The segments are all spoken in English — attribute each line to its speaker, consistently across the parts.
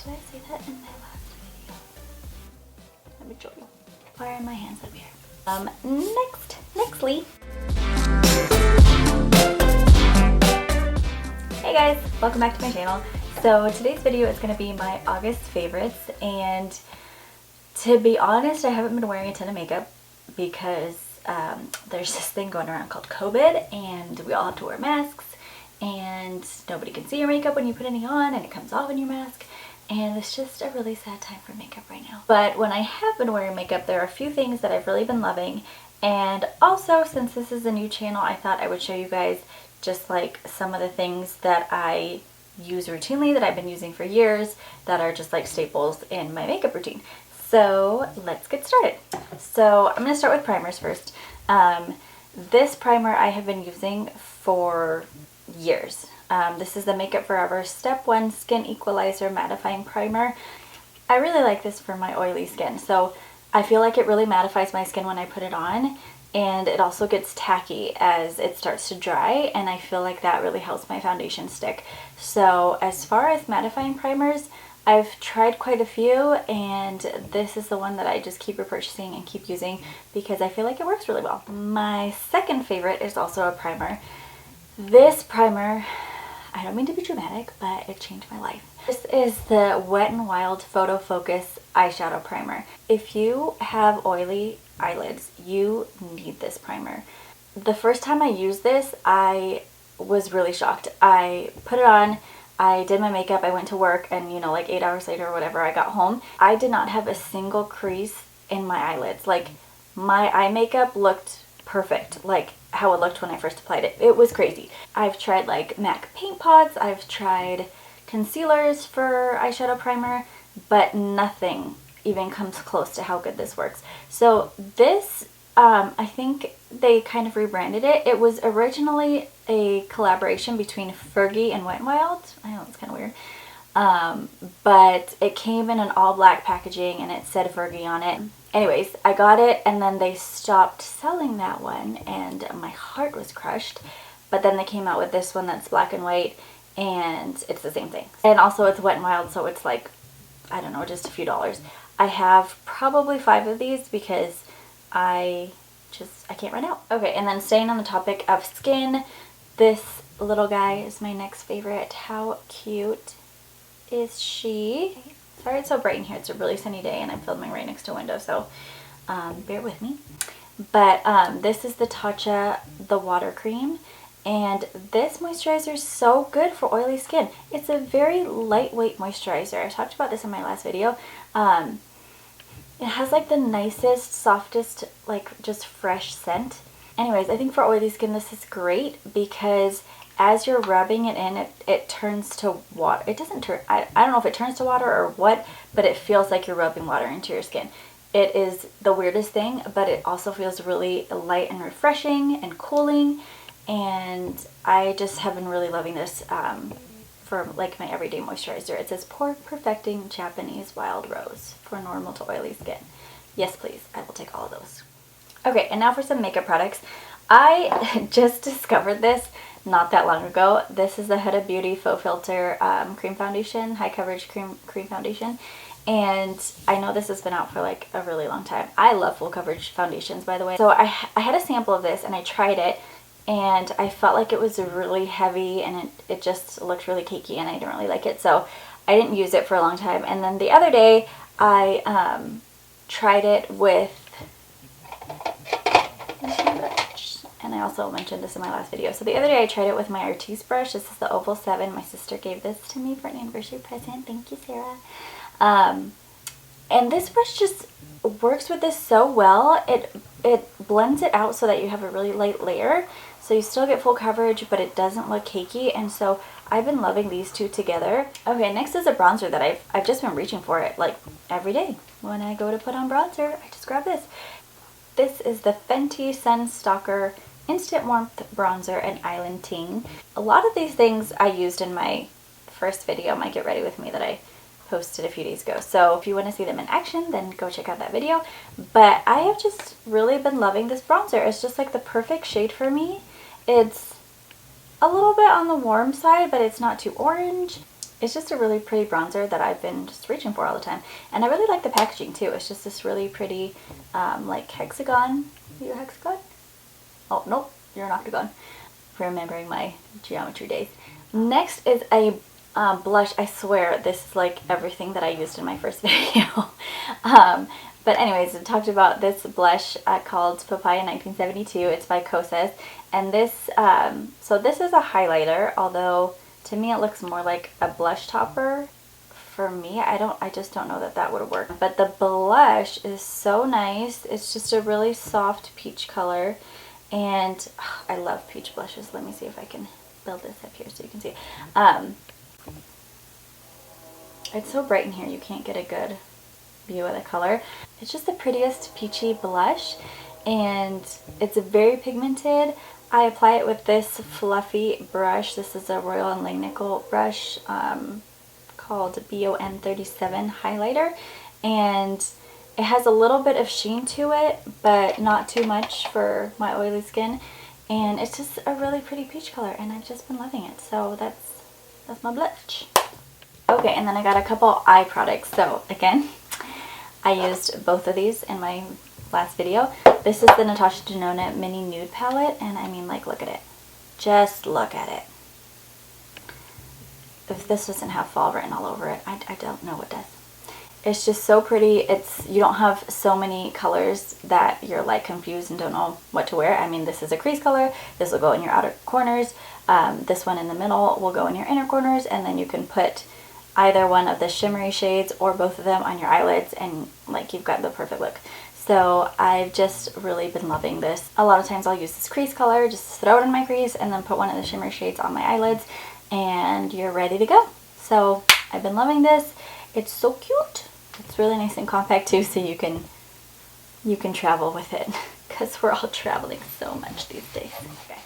Speaker 1: Did I say that in my last video? Let me show you. Why are my hands up here? Nextly. Hey guys, welcome back to my channel. So today's video is going to be my August favorites, and to be honest, I haven't been wearing a ton of makeup because there's this thing going around called COVID, and we all have to wear masks, and nobody can see your makeup when you put any on, and it comes off in your mask, and it's just a really sad time for makeup right now. But when I have been wearing makeup, there are a few things that I've really been loving, and also since this is a new channel, I thought I would show you guys just like some of the things that I use routinely, that I've been using for years, that are just like staples in my makeup routine. So let's get started. So I'm going to start with primers first. This primer I have been using for years. This is the Makeup Forever Step 1 Skin Equalizer Mattifying Primer. I really like this for my oily skin. So I feel like it really mattifies my skin when I put it on, and it also gets tacky as it starts to dry, and I feel like that really helps my foundation stick. So as far as mattifying primers, I've tried quite a few, and this is the one that I just keep repurchasing and keep using because I feel like it works really well. My second favorite is also a primer. This primer, I don't mean to be dramatic, but it changed my life. This is the Wet n Wild Photo Focus Eyeshadow Primer. If you have oily eyelids, you need this primer. The first time I used this, I was really shocked. I put it on, I did my makeup, I went to work, and you know, like 8 hours later or whatever, I got home. I did not have a single crease in my eyelids. Like, my eye makeup looked perfect, like how it looked when I first applied it. It was crazy. I've tried like MAC paint pots, I've tried concealers for eyeshadow primer, but nothing even comes close to how good this works. So this, I think they kind of rebranded it. It was originally a collaboration between Fergie and Wet n Wild. I know, it's kind of weird. But it came in an all black packaging and it said Fergie on it. Anyways, I got it, and then they stopped selling that one, and my heart was crushed. But then they came out with this one that's black and white, and it's the same thing. And also it's Wet n Wild, so it's like, I don't know, just a few dollars. I have probably 5 of these because I can't run out. Okay, and then staying on the topic of skin, this little guy is my next favorite. How cute is she? Sorry it's so bright in here. It's a really sunny day and I'm filming right next to a window, so bear with me. But this is the Tatcha, the water cream, and this moisturizer is so good for oily skin. It's a very lightweight moisturizer. I talked about this in my last video. It has like the nicest, softest, like just fresh scent. Anyways, I think for oily skin this is great because as you're rubbing it in, it turns to water. It doesn't turn, I don't know if it turns to water or what, but it feels like you're rubbing water into your skin. It is the weirdest thing, but it also feels really light and refreshing and cooling, and I just have been really loving this for like my everyday moisturizer. It says Pore Perfecting Japanese Wild Rose for normal to oily skin. Yes please, I will take all of those. Okay, and now for some makeup products. I just discovered this not that long ago. This is the Huda Beauty Faux Filter cream foundation, high coverage cream foundation, and I know this has been out for like a really long time. I love full coverage foundations, by the way. So I had a sample of this and I tried it, and I felt like it was really heavy and it just looked really cakey, and I didn't really like it, so I didn't use it for a long time. And then the other day I tried it with, and I also mentioned this in my last video. So the other day I tried it with my Artis brush. This is the Oval 7. My sister gave this to me for an anniversary present. Thank you, Sarah. And this brush just works with this so well. It blends it out so that you have a really light layer. So you still get full coverage, but it doesn't look cakey. And so I've been loving these two together. Okay, next is a bronzer that I've just been reaching for it like every day. When I go to put on bronzer, I just grab this. This is the Fenty Sun Stalk'r Instant Warmth Bronzer and Island Ting. A lot of these things I used in my first video, my Get Ready With Me, that I posted a few days ago. So if you want to see them in action, then go check out that video. But I have just really been loving this bronzer. It's just like the perfect shade for me. It's a little bit on the warm side, but it's not too orange. It's just a really pretty bronzer that I've been just reaching for all the time. And I really like the packaging too. It's just this really pretty like hexagon. Are you a hexagon? Oh, nope, you're an octagon. Remembering my geometry days. Next is a blush. I swear this is like everything that I used in my first video. But anyways, I talked about this blush called Papaya 1972. It's by Kosas. And this, so this is a highlighter, although to me it looks more like a blush topper. For me, I just don't know that that would work. But the blush is so nice. It's just a really soft peach color. And I love peach blushes. Let me see if I can build this up here so you can see. It's so bright in here you can't get a good view of the color. It's just the prettiest peachy blush, and it's very pigmented. I apply it with this fluffy brush. This is a Royal & Langnickel brush called BON 37 highlighter, and it has a little bit of sheen to it, but not too much for my oily skin. And it's just a really pretty peach color, and I've just been loving it. So that's my blush. Okay, and then I got a couple eye products. So again, I used both of these in my last video. This is the Natasha Denona Mini Nude Palette, and I mean, like, look at it. Just look at it. If this doesn't have fall written all over it, I don't know what does. It's just so pretty. You don't have so many colors that you're like confused and don't know what to wear. I mean, this is a crease color. This will go in your outer corners. This one in the middle will go in your inner corners, and then you can put either one of the shimmery shades or both of them on your eyelids, and like you've got the perfect look. So I've just really been loving this. A lot of times I'll use this crease color, just throw it in my crease, and then put one of the shimmery shades on my eyelids, and you're ready to go. So I've been loving this. It's so cute. It's really nice and compact too, so you can travel with it, because we're all traveling so much these days. Okay.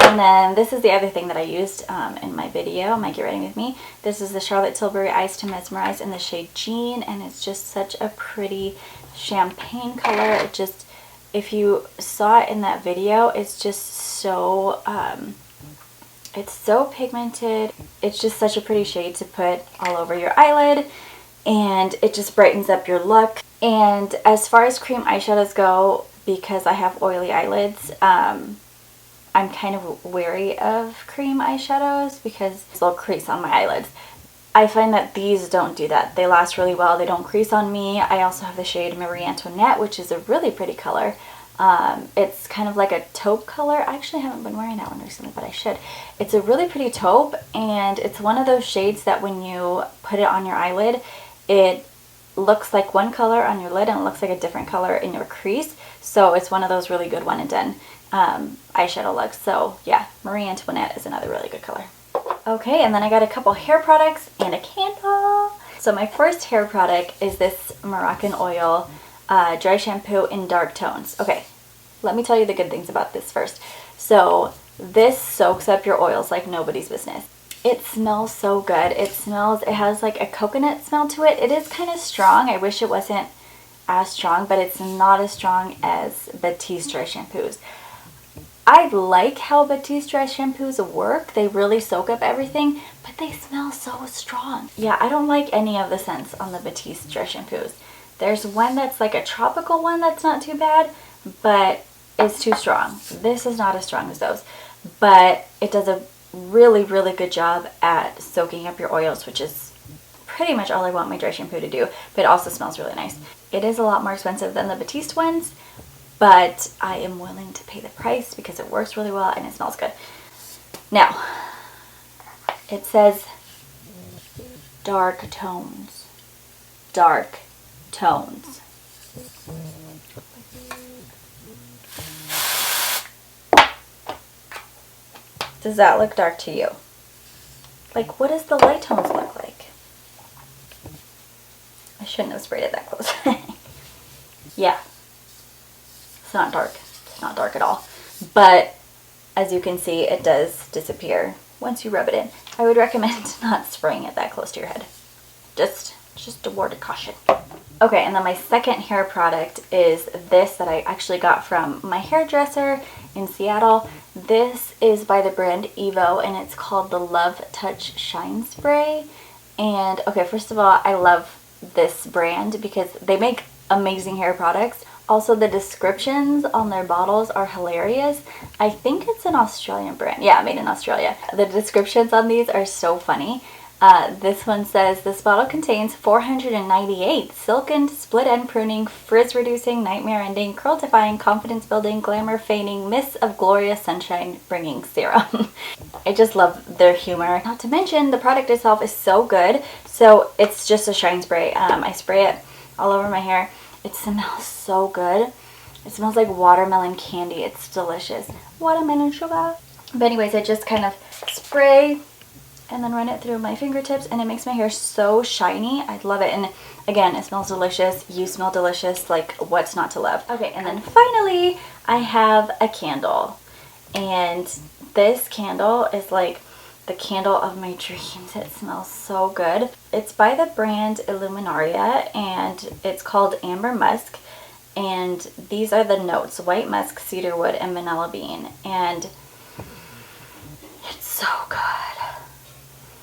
Speaker 1: And then this is the other thing that I used in my video, my Get Ready With Me. This is the Charlotte Tilbury Eyes to Mesmerize in the shade Jean, and it's just such a pretty champagne color. It just, if you saw it in that video, it's just so, it's so pigmented. It's just such a pretty shade to put all over your eyelid, and it just brightens up your look. And as far as cream eyeshadows go, because I have oily eyelids, I'm kind of wary of cream eyeshadows because they'll crease on my eyelids. I find that these don't do that. They last really well. They don't crease on me. I also have the shade Marie Antoinette, which is a really pretty color. It's kind of like a taupe color. I actually haven't been wearing that one recently, but I should. It's a really pretty taupe, and it's one of those shades that when you put it on your eyelid, it looks like one color on your lid and it looks like a different color in your crease. So it's one of those really good one and done eyeshadow looks. So yeah, Marie Antoinette is another really good color. Okay, and then I got a couple hair products and a candle. So my first hair product is this Moroccan Oil Dry Shampoo in dark tones. Okay, let me tell you the good things about this first. So this soaks up your oils like nobody's business. It smells so good. It has like a coconut smell to it. It is kind of strong. I wish it wasn't as strong, but it's not as strong as Batiste dry shampoos. I like how Batiste dry shampoos work. They really soak up everything, but they smell so strong. Yeah, I don't like any of the scents on the Batiste dry shampoos. There's one that's like a tropical one that's not too bad, but it's too strong. This is not as strong as those, but it does a really, really good job at soaking up your oils, which is pretty much all I want my dry shampoo to do, but it also smells really nice. It is a lot more expensive than the Batiste ones, but I am willing to pay the price because it works really well and it smells good. Now, it says dark tones. Dark tones. Does that look dark to you? Like, what does the light tones look like? I shouldn't have sprayed it that close. Yeah. It's not dark. It's not dark at all. But as you can see, it does disappear once you rub it in. I would recommend not spraying it that close to your head. Just a word of caution. Okay, and then my second hair product is this that I actually got from my hairdresser in Seattle. This is by the brand Evo, and it's called the Love Touch Shine Spray. And okay, first of all, I love this brand because they make amazing hair products. Also, the descriptions on their bottles are hilarious. I think it's an Australian brand. Yeah, made in Australia. The descriptions on these are so funny. This one says, this bottle contains 498 silken, split-end pruning, frizz-reducing, nightmare-ending, curl-defying, confidence-building, glamour-feigning, mists of glorious sunshine-bringing serum. I just love their humor. Not to mention, the product itself is so good. So it's just a shine spray. I spray it all over my hair. It smells so good. It smells like watermelon candy. It's delicious. Watermelon sugar. But anyways, I just kind of spray and then run it through my fingertips, and it makes my hair so shiny. I love it. And again, it smells delicious. You smell delicious. Like, what's not to love? Okay, and then finally, I have a candle. And this candle is like the candle of my dreams. It smells so good. It's by the brand Illuminaria, and it's called Amber Musk. And these are the notes: white musk, cedarwood, and vanilla bean. And it's so good.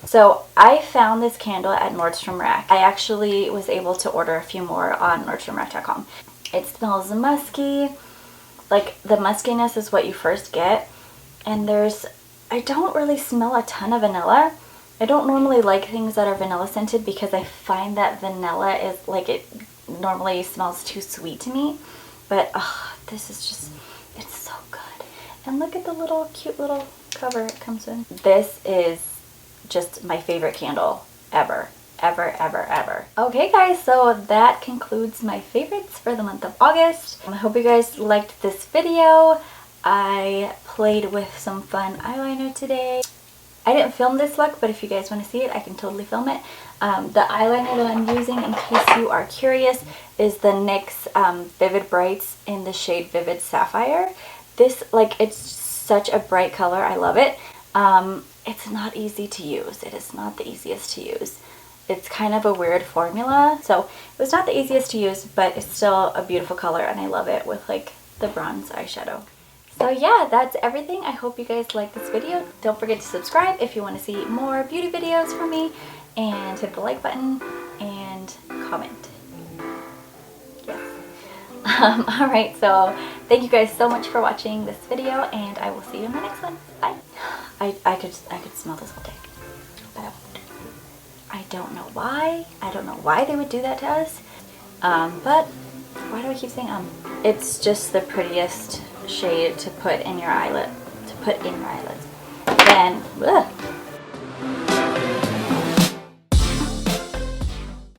Speaker 1: So I found this candle at Nordstrom Rack. I actually was able to order a few more on NordstromRack.com. It smells musky. Like, the muskiness is what you first get. And I don't really smell a ton of vanilla. I don't normally like things that are vanilla scented because I find that vanilla is like, it normally smells too sweet to me. But this is just, it's so good. And look at the little cute little cover it comes in. This is just my favorite candle ever. Ever. Okay guys, so that concludes my favorites for the month of August. I hope you guys liked this video. I played with some fun eyeliner today. I didn't film this look, but if you guys want to see it, I can totally film it. The eyeliner that I'm using, in case you are curious, is the NYX Vivid Brights in the shade Vivid Sapphire. This, like, it's such a bright color. I love it. It's not easy to use. It is not the easiest to use. It's kind of a weird formula, so it was not the easiest to use, but it's still a beautiful color, and I love it with like the bronze eyeshadow. So yeah, that's everything. I hope you guys liked this video. Don't forget to subscribe if you want to see more beauty videos from me, and hit the like button and comment. Yes. Alright, so thank you guys so much for watching this video, and I will see you in the next one. Bye. I could smell this all day, but I won't. I don't know why. I don't know why they would do that to us. But why do I keep saying It's just the prettiest shade to put in your eyelid. Then, ugh.